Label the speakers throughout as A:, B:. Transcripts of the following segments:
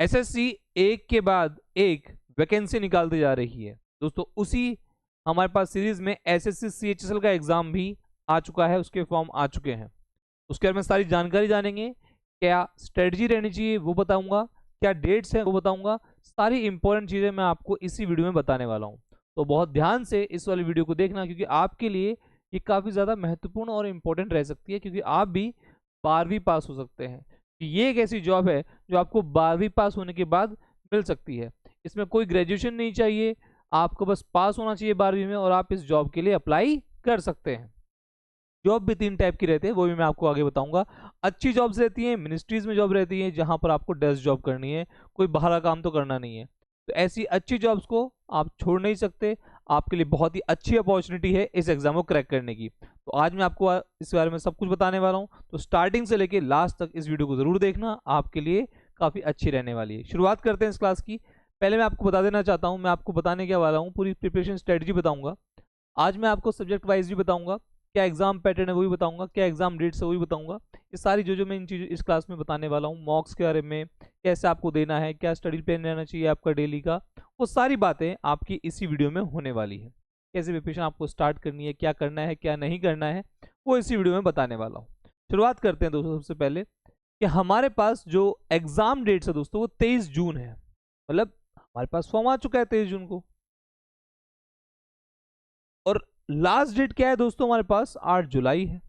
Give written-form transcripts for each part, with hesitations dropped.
A: SSC एक के बाद एक वैकेंसी निकालती जा रही है दोस्तों। उसी हमारे पास सीरीज में एसएससी सीएचएसएल का एग्जाम भी आ चुका है, उसके फॉर्म आ चुके हैं। उसके बारे में सारी जानकारी जानेंगे, क्या स्ट्रेटजी रहनी चाहिए वो बताऊंगा, क्या डेट्स हैं वो बताऊंगा, सारी इंपॉर्टेंट चीज़ें मैं आपको इसी वीडियो में बताने वाला हूँ। तो बहुत ध्यान से इस वाली वीडियो को देखना, क्योंकि आपके लिए ये काफ़ी ज़्यादा महत्वपूर्ण और इम्पोर्टेंट रह सकती है, क्योंकि आप भी 12वीं पास हो सकते हैं। ये एक ऐसी जॉब है जो आपको 12वीं पास होने के बाद मिल सकती है। इसमें कोई ग्रेजुएशन नहीं चाहिए, आपको बस पास होना चाहिए 12वीं में और आप इस जॉब के लिए अप्लाई कर सकते हैं। जॉब भी 3 टाइप की रहती है, वो भी मैं आपको आगे बताऊंगा। अच्छी जॉब्स रहती हैं, मिनिस्ट्रीज में जॉब रहती है जहां पर आपको डेस्क जॉब करनी है, कोई बाहर का काम तो करना नहीं है। तो ऐसी अच्छी जॉब्स को आप छोड़ नहीं सकते, आपके लिए बहुत ही अच्छी अपॉर्चुनिटी है इस एग्जाम को क्रैक करने की। तो आज मैं आपको इस बारे में सब कुछ बताने वाला हूँ, तो स्टार्टिंग से लेके लास्ट तक इस वीडियो को जरूर देखना, आपके लिए काफ़ी अच्छी रहने वाली है। शुरुआत करते हैं इस क्लास की। पहले मैं आपको बता देना चाहता हूँ, मैं आपको बताने क्या वाला हूँ, पूरी प्रिपरेशन स्ट्रेटजी बताऊंगा। आज मैं आपको सब्जेक्ट वाइज भी बताऊंगा, क्या एग्जाम पैटर्न है वो भी बताऊंगा, क्या एग्जाम डेट्स है वो भी बताऊंगा। ये सारी जो मैं इन चीज़ इस क्लास में बताने वाला हूँ, मॉक्स के बारे में, कैसे आपको देना है, क्या स्टडी प्लान रहना चाहिए आपका डेली का, वो सारी बातें आपकी इसी वीडियो में होने वाली है। कैसे प्रिपरेशन आपको स्टार्ट करनी है, क्या करना है क्या नहीं करना है, वो इसी वीडियो में बताने वाला हूँ। शुरुआत करते हैं दोस्तों। सबसे पहले कि हमारे पास जो एग्जाम डेट्स है दोस्तों वो 23 जून है, मतलब हमारे पास फॉर्म आ चुका है 23 जून को। और लास्ट डेट क्या है दोस्तों, हमारे पास 8 जुलाई है।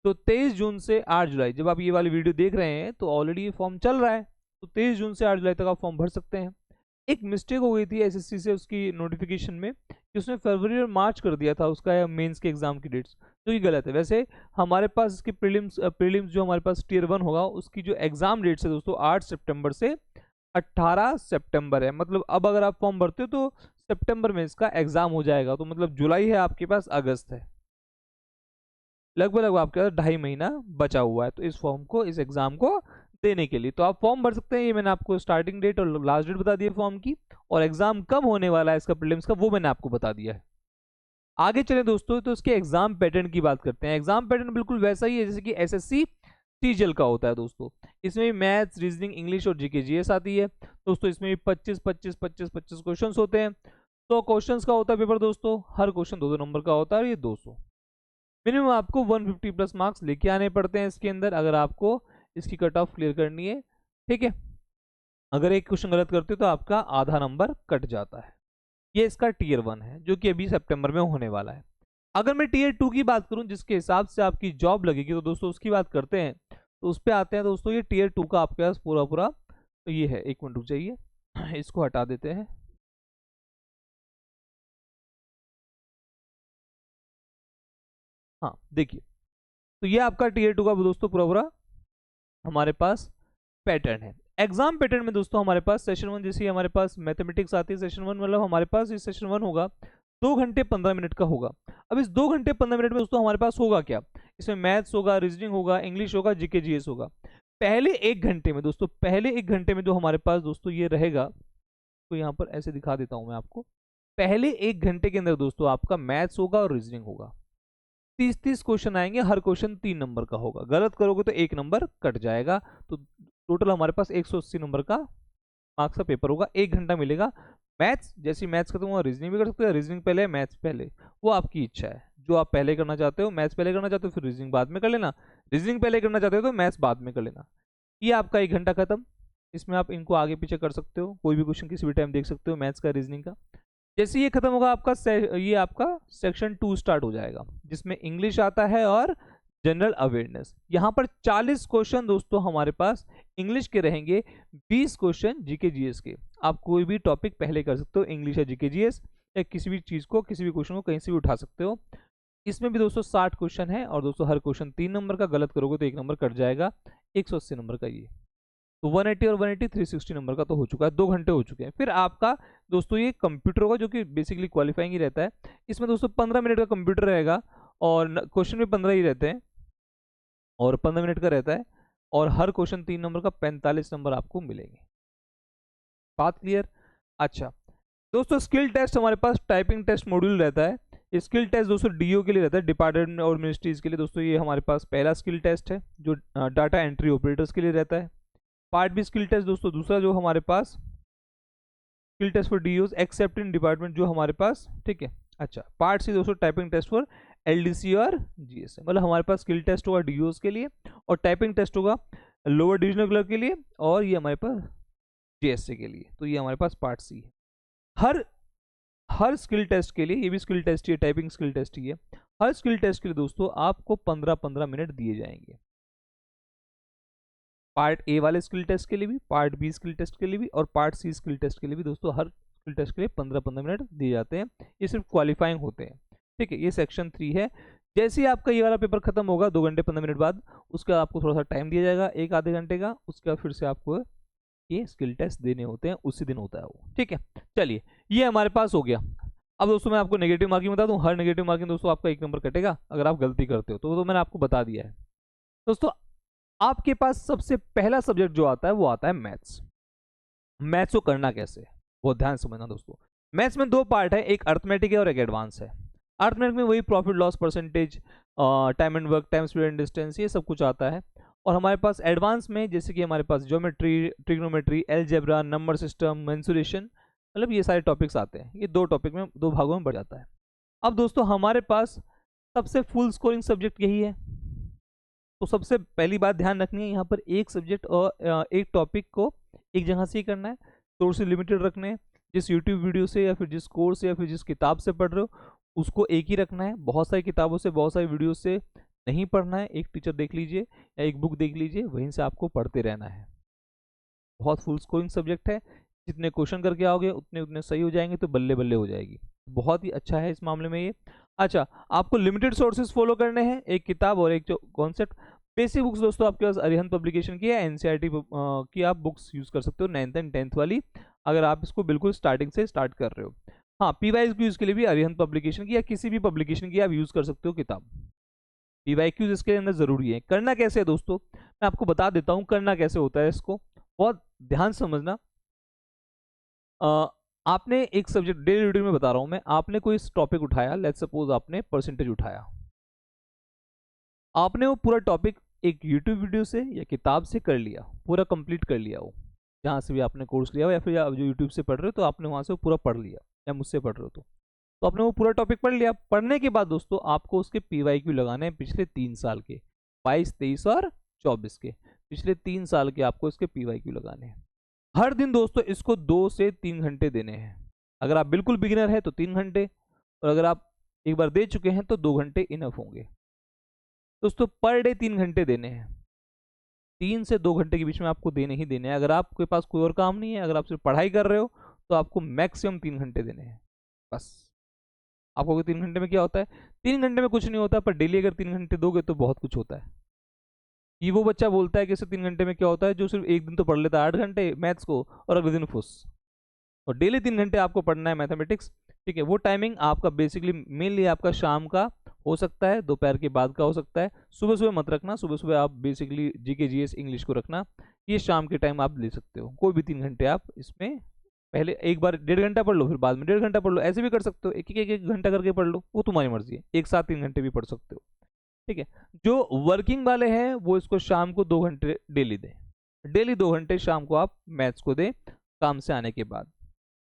A: तो 23 जून से 8 जुलाई, जब आप ये वाली वीडियो देख रहे हैं तो ऑलरेडी ये फॉर्म चल रहा है, तो 23 जून से 8 जुलाई तक आप फॉर्म भर सकते हैं। एक मिस्टेक हो गई थी एसएससी से उसकी नोटिफिकेशन में कि उसने फरवरी और मार्च कर दिया था उसका मेंस के एग्जाम की डेट्स, जो कि गलत है। वैसे हमारे पास इसकी प्रीलिम्स जो हमारे पास टियर 1 होगा उसकी जो एग्जाम डेट्स है दोस्तों 8 सितंबर से 18 सितंबर है। मतलब अब अगर आप फॉर्म भरते हो तो सितंबर में इसका एग्जाम हो जाएगा, तो मतलब जुलाई है आपके पास, अगस्त है, लगभग आपके पास 2.5 महीना बचा हुआ है तो इस फॉर्म को, इस एग्जाम को देने के लिए। तो आप फॉर्म भर सकते हैं। ये मैंने आपको स्टार्टिंग डेट और लास्ट डेट बता दी है फॉर्म की, और एग्जाम कब होने वाला है इसका प्रीलिम्स का वो मैंने आपको बता दिया है। आगे चले दोस्तों, तो इसके एग्जाम पैटर्न की बात करते हैं। एग्जाम पैटर्न बिल्कुल वैसा ही है जैसे कि एसएससी सीजीएल का होता है दोस्तों। इसमें भी मैथ्स, रीजनिंग, इंग्लिश और जीके जीएस आती है दोस्तों। इसमें भी 25 क्वेश्चन होते हैं। 100 क्वेश्चन का होता है पेपर दोस्तों, हर क्वेश्चन 2-2 नंबर का होता है, और ये 200 मिनिमम आपको 150 प्लस मार्क्स लेके आने पड़ते हैं इसके अंदर, अगर आपको इसकी कट ऑफ क्लियर करनी है। ठीक है, अगर एक क्वेश्चन गलत करते हो तो आपका आधा नंबर कट जाता है। ये इसका टीयर 1 है जो कि अभी सितंबर में होने वाला है। अगर मैं टीयर 2 की बात करूं जिसके हिसाब से आपकी जॉब लगेगी, तो दोस्तों उसकी बात करते हैं। तो उस पर आते हैं दोस्तों। ये टीयर 2 का आपके पास पूरा पूरा तो ये है, एक मिनट रुक जाइए, इसको हटा देते हैं। हाँ देखिए, तो ये आपका टीयर 2 का दोस्तों पूरा पूरा हमारे पास पैटर्न है। एग्जाम पैटर्न में दोस्तों हमारे पास सेशन 1 जैसे हमारे पास मैथमेटिक्स आती है, सेशन 1 मतलब हमारे पास ये सेशन 1 होगा 2 घंटे 15 मिनट का होगा। अब इस 2 घंटे 15 मिनट में दोस्तों हमारे पास होगा क्या, इसमें मैथ्स होगा, रीजनिंग होगा, इंग्लिश होगा, जीके जीएस होगा। पहले 1 घंटे में दोस्तों, पहले 1 घंटे में जो हमारे पास दोस्तों ये रहेगा, तो यहाँ पर ऐसे दिखा देता हूँ मैं आपको। पहले 1 घंटे के अंदर दोस्तों आपका मैथ्स होगा और रीजनिंग होगा। 30-30 क्वेश्चन आएंगे, हर क्वेश्चन 3 नंबर का होगा, गलत करोगे तो 1 नंबर कट जाएगा। तो टोटल हमारे पास 180 नंबर का मार्क्स का पेपर होगा, 1 घंटा मिलेगा। मैथ्स, जैसे मैथ्स खत्म हुआ रीजनिंग भी कर सकते हो, रीजनिंग पहले मैथ्स पहले, वो आपकी इच्छा है जो आप पहले करना चाहते हो। मैथ्स पहले करना चाहते हो फिर रीजनिंग बाद में कर लेना, रीजनिंग पहले करना चाहते हो तो मैथ्स बाद में कर लेना। ये आपका 1 घंटा खत्म। इसमें आप इनको आगे पीछे कर सकते हो, कोई भी क्वेश्चन किसी भी टाइम देख सकते हो मैथ्स का, रीजनिंग का। जैसे ये खत्म होगा आपका ये आपका सेक्शन 2 स्टार्ट हो जाएगा, जिसमें इंग्लिश आता है और जनरल अवेयरनेस। यहाँ पर 40 क्वेश्चन दोस्तों हमारे पास इंग्लिश के रहेंगे, 20 क्वेश्चन जीके जीएस के। आप कोई भी टॉपिक पहले कर सकते हो, इंग्लिश या जीके जीएस, या किसी भी चीज़ को, किसी भी क्वेश्चन को कहीं से भी उठा सकते हो। इसमें भी दोस्तों 60 क्वेश्चन है, और दोस्तों हर क्वेश्चन 3 नंबर का, गलत करोगे तो 1 नंबर कट जाएगा। 180 नंबर का ये, तो 180 और 180 360 नंबर का तो हो चुका है, 2 घंटे हो चुके हैं। फिर आपका दोस्तों ये कंप्यूटर होगा जो कि बेसिकली क्वालिफाइंग ही रहता है। इसमें दोस्तों 15 मिनट का कंप्यूटर रहेगा, और क्वेश्चन भी 15 ही रहते हैं, और 15 मिनट का रहता है, और हर क्वेश्चन 3 नंबर का 45 नंबर आपको मिलेंगे। बात क्लियर? अच्छा दोस्तों, स्किल टेस्ट हमारे पास टाइपिंग टेस्ट मॉड्यूल रहता है। स्किल टेस्ट दोस्तों डीओ के लिए रहता है, डिपार्टमेंट और मिनिस्ट्रीज के लिए। दोस्तों ये हमारे पास पहला स्किल टेस्ट है जो डाटा एंट्री ऑपरेटर्स के लिए रहता है। पार्ट बी स्किल टेस्ट दोस्तों दूसरा जो हमारे पास skill test for DOs except in department जो हमारे पास, ठीक है। अच्छा, पार्ट सी दोस्तों टाइपिंग टेस्ट फॉर एलडीसी और जीएसए, मतलब हमारे पास स्किल टेस्ट होगा डीओज के लिए और टाइपिंग टेस्ट होगा लोअर डिविजनल क्लर्क के लिए और ये हमारे पास जीएसए के लिए। तो ये हमारे पास पार्ट सी है। हर स्किल टेस्ट के लिए, ये भी स्किल टेस्ट ही है, टाइपिंग स्किल टेस्ट ही है, हर स्किल टेस्ट के लिए दोस्तों आपको 15-15 मिनट दिए जाएंगे। पार्ट ए वाले स्किल टेस्ट के लिए भी, पार्ट बी स्किल टेस्ट के लिए भी और पार्ट सी स्किल टेस्ट के लिए भी दोस्तों हर स्किल टेस्ट के लिए 15-15 मिनट दिए जाते हैं। ये सिर्फ क्वालिफाइंग होते हैं, ठीक है। ये सेक्शन 3 है। जैसे ही आपका ये वाला पेपर खत्म होगा 2 घंटे 15 मिनट बाद, उसके बाद आपको थोड़ा सा टाइम दिया जाएगा 1 आधे घंटे का, उसके बाद फिर से आपको ये स्किल टेस्ट देने होते हैं, उसी दिन होता है वो, ठीक है। चलिए, ये हमारे पास हो गया। अब दोस्तों मैं आपको नेगेटिव मार्किंग बता दूं। हर नेगेटिव मार्किंग दोस्तों आपका 1 नंबर कटेगा अगर आप गलती करते हो, तो वो तो मैंने आपको बता दिया है। दोस्तों आपके पास सबसे पहला सब्जेक्ट जो आता है वो आता है मैथ्स। मैथ्स को करना कैसे, बहुत ध्यान समझना दोस्तों। मैथ्स में 2 पार्ट है, एक अर्थमेटिक है और एक एडवांस है। अर्थमेटिक में वही profit loss percentage, time and work, time speed and distance, ये सब कुछ आता है। और हमारे पास एडवांस में जैसे कि हमारे पास geometry, trigonometry, algebra, number system, mensuration, मतलब ये सारे टॉपिक्स आते हैं। ये 2 टॉपिक में 2 भागों में बढ़ जाता है। अब दोस्तों हमारे पास सबसे फुल स्कोरिंग सब्जेक्ट यही है। तो सबसे पहली बात ध्यान रखनी है, यहाँ पर एक सब्जेक्ट और एक टॉपिक को एक जगह से ही करना है, सोर्स लिमिटेड रखने हैं। जिस यूट्यूब वीडियो से या फिर जिस कोर्स या फिर जिस किताब से पढ़ रहे हो उसको एक ही रखना है। बहुत सारी किताबों से, बहुत सारी वीडियो से नहीं पढ़ना है। एक टीचर देख लीजिए या एक बुक देख लीजिए, वहीं से आपको पढ़ते रहना है। बहुत फुल स्कोरिंग सब्जेक्ट है, जितने क्वेश्चन करके आओगे उतने उतने सही हो जाएंगे तो बल्ले बल्ले हो जाएगी। बहुत ही अच्छा है इस मामले में ये। अच्छा, आपको लिमिटेड सोर्सेज फॉलो करने हैं, एक किताब और एक जो कॉन्सेप्ट। बेसिक बुक्स दोस्तों आपके पास अरिहंत पब्लिकेशन की है, एनसीईआरटी की आप बुक्स यूज कर सकते हो 9th एंड 10th वाली, अगर आप इसको बिल्कुल स्टार्टिंग से स्टार्ट कर रहे हो। हाँ, पीवाईक्यूज के लिए भी अरिहंत पब्लिकेशन की या किसी भी पब्लिकेशन की आप यूज कर सकते हो किताब। पीवाईक्यूज इसके अंदर जरूरी है। करना कैसे है दोस्तों, मैं आपको बता देता हूँ करना कैसे होता है। इसको बहुत ध्यान समझना। आपने एक सब्जेक्ट, डेली रूटीन में बता रहा हूं मैं, आपने कोई टॉपिक उठाया, लेट्स सपोज आपने परसेंटेज उठाया, आपने वो पूरा टॉपिक एक यूट्यूब वीडियो से या किताब से कर लिया, पूरा कंप्लीट कर लिया, वो जहाँ से भी आपने कोर्स लिया हो या फिर आप जो यूट्यूब से पढ़ रहे हो तो आपने वहाँ से वो पूरा पढ़ लिया, या मुझसे पढ़ रहे हो तो आपने वो पूरा टॉपिक पढ़ लिया। पढ़ने के बाद दोस्तों आपको उसके पीवाईक्यू लगाने हैं पिछले 3 साल के, 22, 23 और 24 के, पिछले 3 साल के आपको इसके पीवाईक्यू लगाने हैं। हर दिन दोस्तों इसको 2 से 3 घंटे देने हैं। अगर आप बिल्कुल बिगिनर है तो 3 घंटे, और अगर आप एक बार दे चुके हैं तो 2 घंटे इनफ होंगे। दोस्तों पर डे 3 घंटे देने हैं, 3 से 2 घंटे के बीच में आपको देने ही देने हैं। अगर आपके पास कोई और काम नहीं है, अगर आप सिर्फ पढ़ाई कर रहे हो तो आपको मैक्सिमम 3 घंटे देने हैं बस। आपको 3 घंटे में क्या होता है, 3 घंटे में कुछ नहीं होता, पर डेली अगर 3 घंटे दोगे तो बहुत कुछ होता है। ये वो बच्चा बोलता है कि इसे 3 घंटे में क्या होता है जो सिर्फ एक दिन तो पढ़ लेता है 8 घंटे मैथ्स को और अगले दिन फुस। और डेली 3 घंटे आपको पढ़ना है मैथमेटिक्स, ठीक है। वो टाइमिंग आपका बेसिकली मेनली आपका शाम का हो सकता है, दोपहर के बाद का हो सकता है। सुबह सुबह मत रखना, सुबह सुबह आप बेसिकली जीके जीएस इंग्लिश को रखना। ये शाम के टाइम आप ले सकते हो, कोई भी 3 घंटे आप इसमें, पहले एक बार 1.5 घंटा पढ़ लो, फिर बाद में 1.5 घंटा पढ़ लो, ऐसे भी कर सकते हो। एक घंटा करके पढ़ लो, वो तुम्हारी मर्जी है। एक साथ 3 घंटे भी पढ़ सकते हो, ठीक है। जो वर्किंग वाले हैं वो इसको शाम को 2 घंटे डेली दें, डेली 2 घंटे शाम को आप मैथ्स को दें काम से आने के बाद,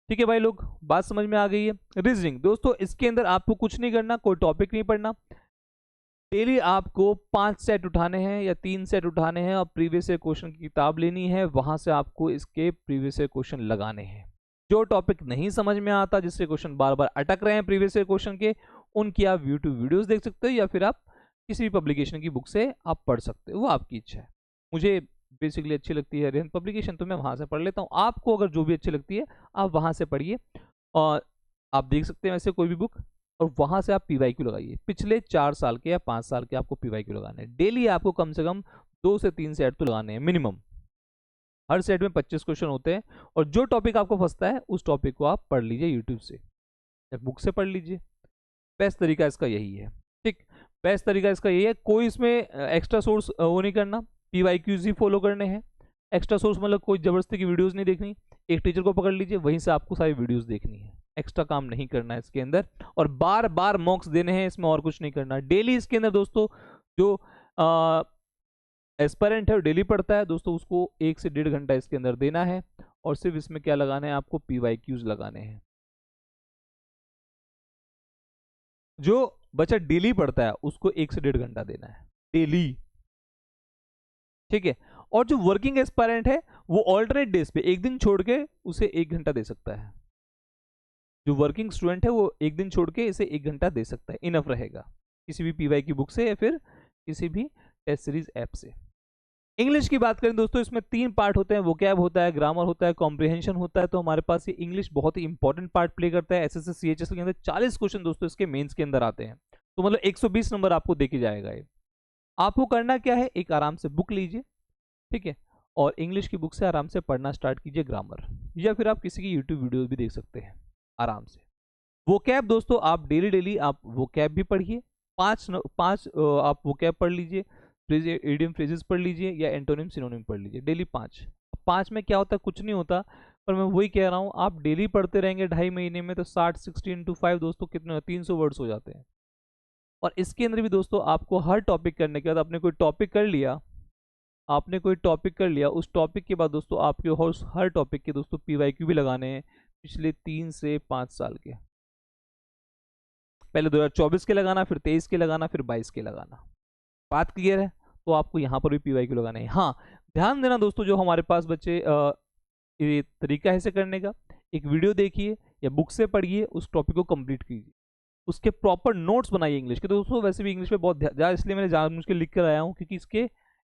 A: ठीक है भाई लोग, बात समझ में आ गई है। रीजनिंग दोस्तों इसके अंदर आपको कुछ नहीं करना, कोई टॉपिक नहीं पढ़ना। डेली आपको 5 सेट उठाने हैं या 3 सेट उठाने हैं और प्रीवियस ईयर क्वेश्चन की किताब लेनी है, वहां से आपको इसके प्रीवियस ईयर क्वेश्चन लगाने हैं। जो टॉपिक नहीं समझ में आता, जिससे क्वेश्चन बार बार अटक रहे हैं प्रीवियस ईयर क्वेश्चन के, उनकी आप यूट्यूब वीडियोस देख सकते हो या फिर आप किसी भी पब्लिकेशन की बुक से आप पढ़ सकते हो, वो आपकी इच्छा है। मुझे बेसिकली अच्छी लगती है अरिहंत पब्लिकेशन, तो मैं वहाँ से पढ़ लेता हूँ। आपको अगर जो भी अच्छी लगती है आप वहाँ से पढ़िए, और आप देख सकते हैं वैसे कोई भी बुक, और वहाँ से आप पीवाईक्यू लगाइए। पिछले 4 साल के या 5 साल के आपको पीवाईक्यू लगाने हैं। डेली आपको कम से कम 2 से 3 सेट तो लगाने हैं मिनिमम। हर सेट में 25 क्वेश्चन होते हैं, और जो टॉपिक आपको फंसता है उस टॉपिक को आप पढ़ लीजिए यूट्यूब से या बुक से पढ़ लीजिए। बेस्ट तरीका इसका यही है, ठीक। बेस्ट तरीका इसका यही है, कोई इसमें एक्स्ट्रा सोर्स वो नहीं करना, पीवाईक्यूज ही फॉलो करने हैं। एक्स्ट्रा सोर्स मतलब कोई जबरदस्ती की वीडियोस नहीं देखनी, एक टीचर को पकड़ लीजिए वहीं से आपको सारी वीडियोस देखनी है। एक्स्ट्रा काम नहीं करना है इसके अंदर, और बार बार मॉक्स देने हैं इसमें, और कुछ नहीं करना। डेली इसके अंदर दोस्तों जो एस्पायरेंट है, डेली पढ़ता है दोस्तों, उसको 1 से 1.5 घंटा इसके अंदर देना है, और सिर्फ इसमें क्या लगाना है आपको, PYQs लगाने हैं। जो बच्चा डेली पढ़ता है उसको 1 से 1.5 घंटा देना है डेली, ठीक है। और जो वर्किंग एस्पायरेंट है वो ऑल्टरनेट डेज पे एक दिन छोड़ के उसे 1 घंटा दे सकता है। जो वर्किंग स्टूडेंट है वो एक दिन छोड़ के इसे 1 घंटा दे सकता है, इनफ रहेगा, किसी भी PY की बुक से या फिर किसी भी टेस्ट सीरीज ऐप से। इंग्लिश की बात करें दोस्तों, इसमें 3 पार्ट होते हैं, वोकैब होता है, ग्रामर होता है, कॉम्प्रिहेंशन होता है। तो हमारे पास ये इंग्लिश बहुत ही इंपॉर्टेंट पार्ट प्ले करता है। SSC CHS के अंदर 40 क्वेश्चन दोस्तों इसके मेंस के अंदर आते हैं, तो मतलब 120 नंबर आपको देके जाएगा ये। आपको करना क्या है, एक आराम से बुक लीजिए, ठीक है, और इंग्लिश की बुक से आराम से पढ़ना स्टार्ट कीजिए ग्रामर, या फिर आप किसी की यूट्यूब वीडियो भी देख सकते हैं आराम से। वोकैब दोस्तों आप डेली आप वोकैब भी पढ़िए, 5 आप वोकैब पढ़ लीजिए, इडियम फ्रेजेस पढ़ लीजिए, या एंटोनिम सिनोनिम पढ़ लीजिए डेली 5 में क्या होता है, कुछ नहीं होता, पर मैं वही कह रहा हूँ, आप डेली पढ़ते रहेंगे 2.5 महीने में तो 60 into 5 दोस्तों कितने 300 वर्ड्स हो जाते हैं। और इसके अंदर भी दोस्तों आपको हर टॉपिक करने के बाद, आपने कोई टॉपिक कर लिया, उस टॉपिक के बाद दोस्तों आपके हर टॉपिक के दोस्तों PYQ भी लगाने हैं पिछले 3 से 5 साल के। पहले 2024 के लगाना, फिर 23 के लगाना, फिर 22 के लगाना। बात क्लियर है? तो आपको यहाँ पर भी PYQ लगाना है। हाँ, ध्यान देना दोस्तों, जो हमारे पास बच्चे ये तरीका है इसे करने का, एक वीडियो देखिए या बुक से पढ़िए, उस टॉपिक को कंप्लीट कीजिए, उसके प्रॉपर नोट्स बनाइए इंग्लिश के। तो दोस्तों वैसे भी इंग्लिश पे बहुत ज़्यादा, इसलिए मैंने जानबूझ के लिख कर आया हूँ, क्योंकि इस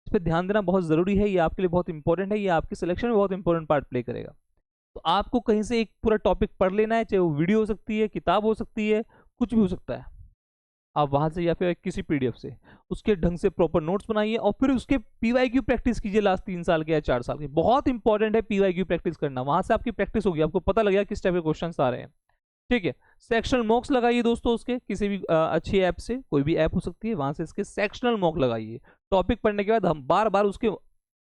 A: पर ध्यान देना बहुत ज़रूरी है। ये आपके लिए बहुत इंपॉर्टेंट है, ये आपके सिलेक्शन में बहुत इंपॉर्टेंट पार्ट प्ले करेगा। तो आपको कहीं से एक पूरा टॉपिक पढ़ लेना है, चाहे वो वीडियो हो सकती है, किताब हो सकती है, कुछ भी हो सकता है, आप वहां से या फिर किसी PDF से उसके ढंग से प्रॉपर नोट्स बनाइए, और फिर उसके PYQ प्रैक्टिस कीजिए लास्ट 3 साल के या 4 साल के। बहुत इंपॉर्टेंट है PYQ प्रैक्टिस करना, वहां से आपकी प्रैक्टिस होगी, आपको पता लगेगा किस टाइप के क्वेश्चन आ रहे हैं, ठीक है। सेक्शनल मॉक्स लगाइए दोस्तों उसके, किसी भी अच्छी ऐप से, कोई भी ऐप हो सकती है, वहां से इसके सेक्शनल मॉक लगाइए। टॉपिक पढ़ने के बाद हम बार बार उसके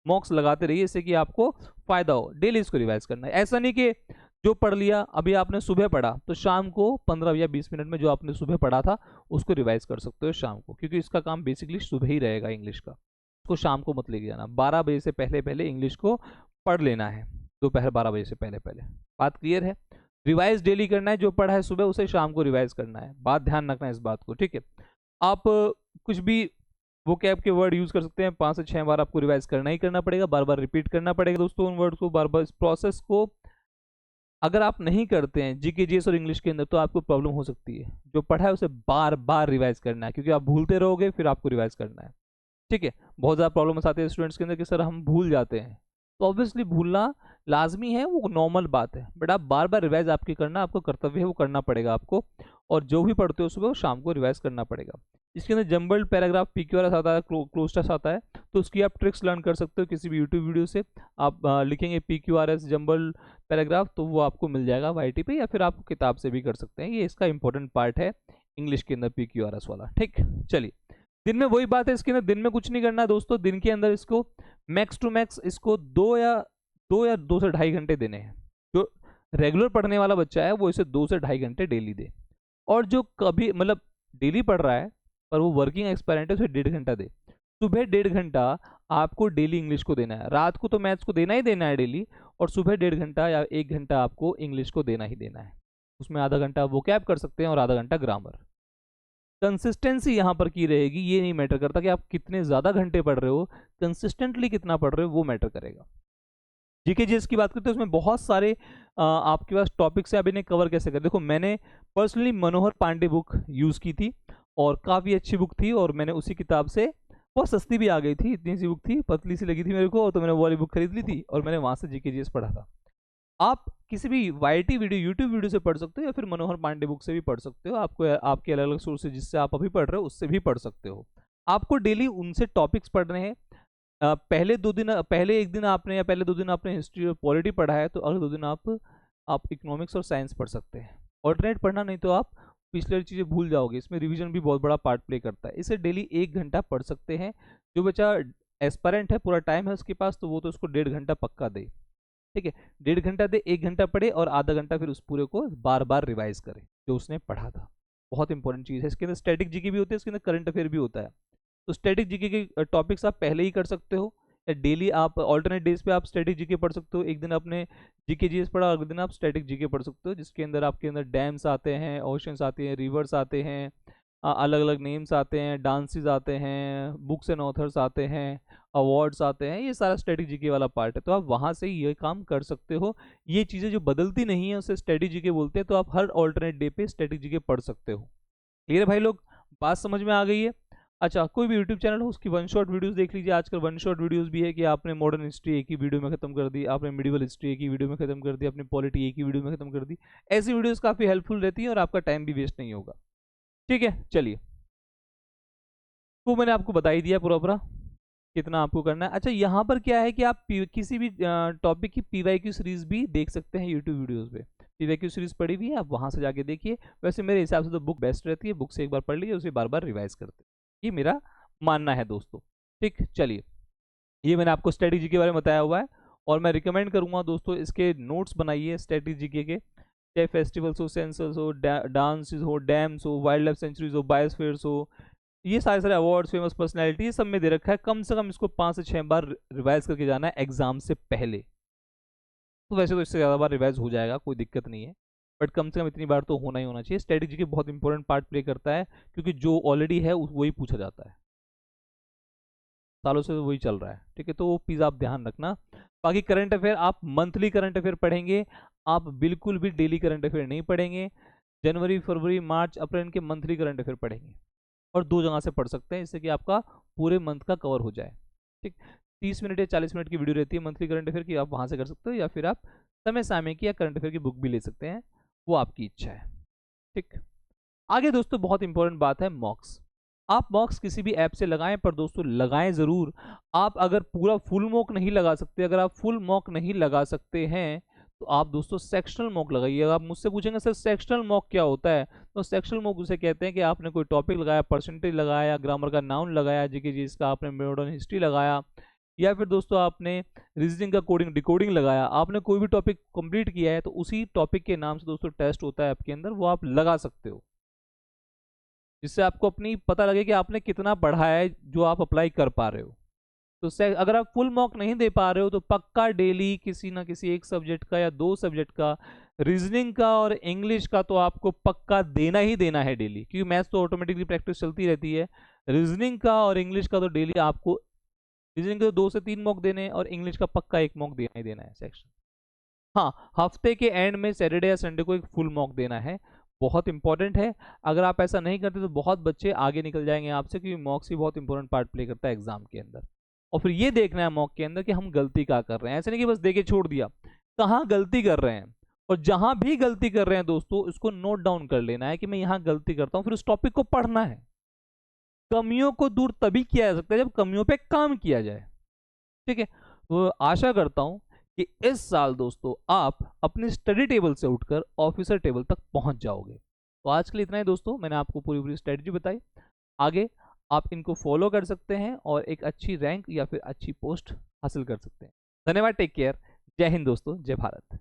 A: मॉक्स लगाते रहिए, इससे कि आपको फायदा हो। डेली इसको रिवाइज करना है, ऐसा नहीं कि जो पढ़ लिया, अभी आपने सुबह पढ़ा तो शाम को 15 या 20 मिनट में जो आपने सुबह पढ़ा था उसको रिवाइज कर सकते हो शाम को, क्योंकि इसका काम बेसिकली सुबह ही रहेगा इंग्लिश का। उसको शाम को मत लेके जाना, 12 बजे से पहले पहले इंग्लिश को पढ़ लेना है, दोपहर 12 बजे से पहले पहले। बात क्लियर है? रिवाइज डेली करना है, जो पढ़ा है सुबह उसे शाम को रिवाइज करना है, बात ध्यान रखना है इस बात को, ठीक है। आप कुछ भी वो कैब के वर्ड यूज कर सकते हैं, 5 से 6 बार आपको रिवाइज करना ही करना पड़ेगा, बार बार रिपीट करना पड़ेगा दोस्तों उन वर्ड्स को, बार बार। इस प्रोसेस को अगर आप नहीं करते हैं GK GS और इंग्लिश के अंदर, तो आपको प्रॉब्लम हो सकती है। जो पढ़ा है उसे बार बार रिवाइज करना है, क्योंकि आप भूलते रहोगे, फिर आपको रिवाइज करना है, ठीक है। बहुत ज़्यादा प्रॉब्लम्स आते हैं स्टूडेंट्स के अंदर कि सर हम भूल जाते हैं, तो ऑब्वियसली भूलना लाजमी है, वो नॉर्मल बात है, बट आप बार बार रिवाइज आपकी करना, आपको कर्तव्य है, वो करना पड़ेगा आपको। और जो भी पढ़ते हो सुबह, वो शाम को रिवाइज करना पड़ेगा। इसके अंदर जंबल्ड पैराग्राफ, PQRS आता है, क्लोजटेस्ट आता है, तो उसकी आप ट्रिक्स लर्न कर सकते हो किसी भी यूट्यूब वीडियो से। आप लिखेंगे PQRS जंबल्ड पैराग्राफ, तो वो आपको मिल जाएगा YT पे, या फिर आप किताब से भी कर सकते हैं। ये इसका इंपॉर्टेंट पार्ट है इंग्लिश के अंदर PQRS वाला, ठीक। चलिए, दिन में वही बात है, इसके अंदर दिन में कुछ नहीं करना है दोस्तों। दिन के अंदर इसको मैक्स टू मैक्स इसको 2 से 2.5 घंटे देने हैं। जो रेगुलर पढ़ने वाला बच्चा है वो इसे 2 से 2.5 घंटे डेली दे, और जो कभी मतलब डेली पढ़ रहा है पर वो वर्किंग एक्सपेरिमेंट है, उसे 1.5 घंटा दे। सुबह 1.5 घंटा आपको डेली इंग्लिश को देना है, रात को तो मैथ्स को देना ही देना है डेली, और सुबह 1.5 घंटा या 1 घंटा आपको इंग्लिश को देना ही देना है। उसमें आधा घंटा वोकैब कर सकते हैं और आधा घंटा ग्रामर। कंसिस्टेंसी यहाँ पर की रहेगी, ये नहीं मैटर करता कि आप कितने ज़्यादा घंटे पढ़ रहे हो, कंसिस्टेंटली कितना पढ़ रहे हो वो मैटर करेगा। GK GS की बात करते हैं, उसमें बहुत सारे आपके पास टॉपिक्स है। अब इन्हें कवर कैसे करें, देखो मैंने पर्सनली मनोहर पांडे बुक यूज़ की थी, और काफ़ी अच्छी बुक थी, और मैंने उसी किताब से, बहुत सस्ती भी आ गई थी, इतनी सी बुक थी, पतली सी लगी थी मेरे को, तो मैंने वो वाली बुक खरीद ली थी, और मैंने वहाँ से GK GS पढ़ा था। आप किसी भी YT वीडियो, यूट्यूब वीडियो से पढ़ सकते हो, या फिर मनोहर पांडे बुक से भी पढ़ सकते हो। आपको आपके अलग अलग सोर्सेज जिससे आप अभी पढ़ रहे हो उससे भी पढ़ सकते हो। आपको डेली उनसे टॉपिक्स पढ़ने हैं। पहले एक दिन आपने, या पहले 2 दिन आपने हिस्ट्री और पॉलिटी पढ़ा है, तो अगले 2 दिन आप इकोनॉमिक्स और साइंस पढ़ सकते हैं। ऑल्टरनेट पढ़ना, नहीं तो आप पिछले चीज़ें भूल जाओगे। इसमें रिवीजन भी बहुत बड़ा पार्ट प्ले करता है। इसे डेली 1 घंटा पढ़ सकते हैं। जो बच्चा एस्पायरेंट है, पूरा टाइम है उसके पास, तो वो तो उसको 1.5 घंटा पक्का दे, ठीक है। 1.5 घंटा दे, 1 घंटा पढ़े, और आधा घंटा फिर उस पूरे को बार बार रिवाइज करे जो उसने पढ़ा था। बहुत इंपॉर्टेंट चीज़ है। इसके अंदर स्टैटिक GK भी होती है, इसके अंदर करंट अफेयर भी होता है। तो स्टैटिक जीके के टॉपिक्स आप पहले ही कर सकते हो, या डेली आप ऑल्टरनेट डेज पे आप स्टैटिक जीके पढ़ सकते हो। एक दिन आपने जीके जीएस पढ़ा, अगले दिन आप स्टैटिक जीके पढ़ सकते हो, जिसके अंदर आपके अंदर डैम्स आते हैं, ओशंस आते हैं, रिवर्स आते हैं, अलग अलग नेम्स आते हैं, डांसेस आते हैं, बुक्स एंड ऑथर्स आते हैं, अवार्ड्स आते हैं, ये सारा स्टैटिक जीके वाला पार्ट है। तो आप वहाँ से ये काम कर सकते हो। ये चीज़ें जो बदलती नहीं है उसे स्टैटिक जीके बोलते हैं। तो आप हर ऑल्टरनेट डे पे स्टैटिक जीके पढ़ सकते हो। क्लियर है भाई लोग, बात समझ में आ गई है? अच्छा, कोई भी यूट्यूब चैनल हो उसकी वन शॉट वीडियोस देख लीजिए। आजकल वन शॉट वीडियोस भी है कि आपने मॉडर्न हिस्ट्री एक ही वीडियो में खत्म कर दी, आपने मिडिवल हिस्ट्री एक ही वीडियो में खत्म कर दी, आपने पॉलिटी एक ही वीडियो में खत्म कर दी। ऐसी वीडियोस काफ़ी हेल्पफुल रहती हैं और आपका टाइम भी वेस्ट नहीं होगा। ठीक है, चलिए, वो मैंने आपको बता ही दिया पूरा कितना आपको करना है। अच्छा, यहाँ पर क्या है कि आप किसी भी टॉपिक की पीवाईक्यू सीरीज भी देख सकते हैं यूट्यूब वीडियोस पे। पीवाईक्यू सीरीज पढ़ी हुई है, आप वहाँ से जाके देखिए। वैसे मेरे हिसाब से तो बुक बेस्ट रहती है, बुक से एक बार पढ़ लीजिए, उसे बार बार रिवाइज करते, ये मेरा मानना है दोस्तों। ठीक, चलिए, ये मैंने आपको स्ट्रेटेजी के बारे में बताया हुआ है, और मैं रिकमेंड करूँगा दोस्तों इसके नोट्स बनाइए स्ट्रेटेजी के, चाहे फेस्टिवल्स हो, सेंसर्स हो, डांसेस हो, डैम्स हो, वाइल्ड लाइफ सेंचुरीज हो, बायोस्फीयर्स हो, ये सारे सारे अवार्ड्स, फेमस पर्सनैलिटी, सब में दे रखा है। कम से कम इसको 5 से 6 बार रिवाइज करके जाना है एग्जाम से पहले। तो वैसे तो इससे ज़्यादा बार रिवाइज हो जाएगा, कोई दिक्कत नहीं है, बट कम से कम इतनी बार तो होना ही होना चाहिए। स्ट्रेटेजी के बहुत इंपॉर्टेंट पार्ट प्ले करता है, क्योंकि जो ऑलरेडी है वही पूछा जाता है, सालों से वही चल रहा है। ठीक है, तो वो प्लीज़ आप ध्यान रखना। बाकी करंट अफेयर आप मंथली करंट अफेयर पढ़ेंगे, आप बिल्कुल भी डेली करंट अफेयर नहीं पढ़ेंगे। जनवरी, फरवरी, मार्च, अप्रैल के मंथली करंट अफेयर पढ़ेंगे, और 2 जगह से पढ़ सकते हैं, इससे कि आपका पूरे मंथ का कवर हो जाए। ठीक, 30 मिनट या 40 मिनट की वीडियो रहती है मंथली करंट अफेयर की, आप वहाँ से कर सकते हो, या फिर आप समय सामयिक की या करंट अफेयर की बुक भी ले सकते हैं, वो आपकी इच्छा है। ठीक, आगे दोस्तों बहुत इंपॉर्टेंट बात है मॉक्स। आप मॉक्स किसी भी ऐप से लगाएं, पर दोस्तों लगाएं ज़रूर। आप अगर पूरा फुल मॉक नहीं लगा सकते, अगर आप फुल मॉक नहीं लगा सकते हैं, तो आप दोस्तों सेक्शनल मॉक लगाइए। आप मुझसे पूछेंगे सर सेक्शनल मॉक क्या होता है, तो सेक्शनल मॉक उसे कहते हैं कि आपने कोई टॉपिक लगाया, परसेंटेज लगाया, ग्रामर का नाउन लगाया, जीके जीएस का आपने मॉडर्न हिस्ट्री लगाया, या फिर दोस्तों आपने रीजनिंग का कोडिंग डिकोडिंग लगाया, आपने कोई भी टॉपिक कंप्लीट किया है, तो उसी टॉपिक के नाम से दोस्तों टेस्ट होता है आपके अंदर, वो आप लगा सकते हो, जिससे आपको अपनी पता लगे कि आपने कितना पढ़ा है जो आप अप्लाई कर पा रहे हो। तो अगर आप फुल मॉक नहीं दे पा रहे हो, तो पक्का डेली किसी ना किसी एक सब्जेक्ट का या 2 सब्जेक्ट का, रीजनिंग का और इंग्लिश का तो आपको पक्का देना ही देना है डेली, क्योंकि मैथ्स तो ऑटोमेटिकली प्रैक्टिस चलती रहती है। रीजनिंग का और इंग्लिश का तो डेली आपको, रीजनिंग के 2 से 3 मॉक देने, और इंग्लिश का पक्का 1 मॉक देना ही देना है सेक्शन। हाँ, हफ्ते के एंड में सैटरडे या संडे को एक फुल मॉक देना है, बहुत इंपॉर्टेंट है। अगर आप ऐसा नहीं करते तो बहुत बच्चे आगे निकल जाएंगे आपसे, क्योंकि मॉक्स ही बहुत इंपॉर्टेंट पार्ट प्ले करता है एग्जाम के अंदर। और फिर ये देखना है मॉक के अंदर कि हम गलती क्या कर रहे हैं, ऐसे नहीं कि बस देके छोड़ दिया, कहाँ गलती कर रहे हैं। और जहां भी गलती कर रहे हैं दोस्तों, उसको नोट डाउन कर लेना है कि मैं यहाँ गलती करता हूँ, फिर उस टॉपिक को पढ़ना है। कमियों को दूर तभी किया जा सकता है जब कमियों पे काम किया जाए। ठीक है, तो आशा करता हूं कि इस साल दोस्तों आप अपनी स्टडी टेबल से उठकर ऑफिसर टेबल तक पहुंच जाओगे। तो आज के लिए इतना ही दोस्तों, मैंने आपको पूरी पूरी स्ट्रेटजी बताई। आगे आप इनको फॉलो कर सकते हैं और एक अच्छी रैंक या फिर अच्छी पोस्ट हासिल कर सकते हैं। धन्यवाद, टेक केयर, जय हिंद दोस्तों, जय भारत।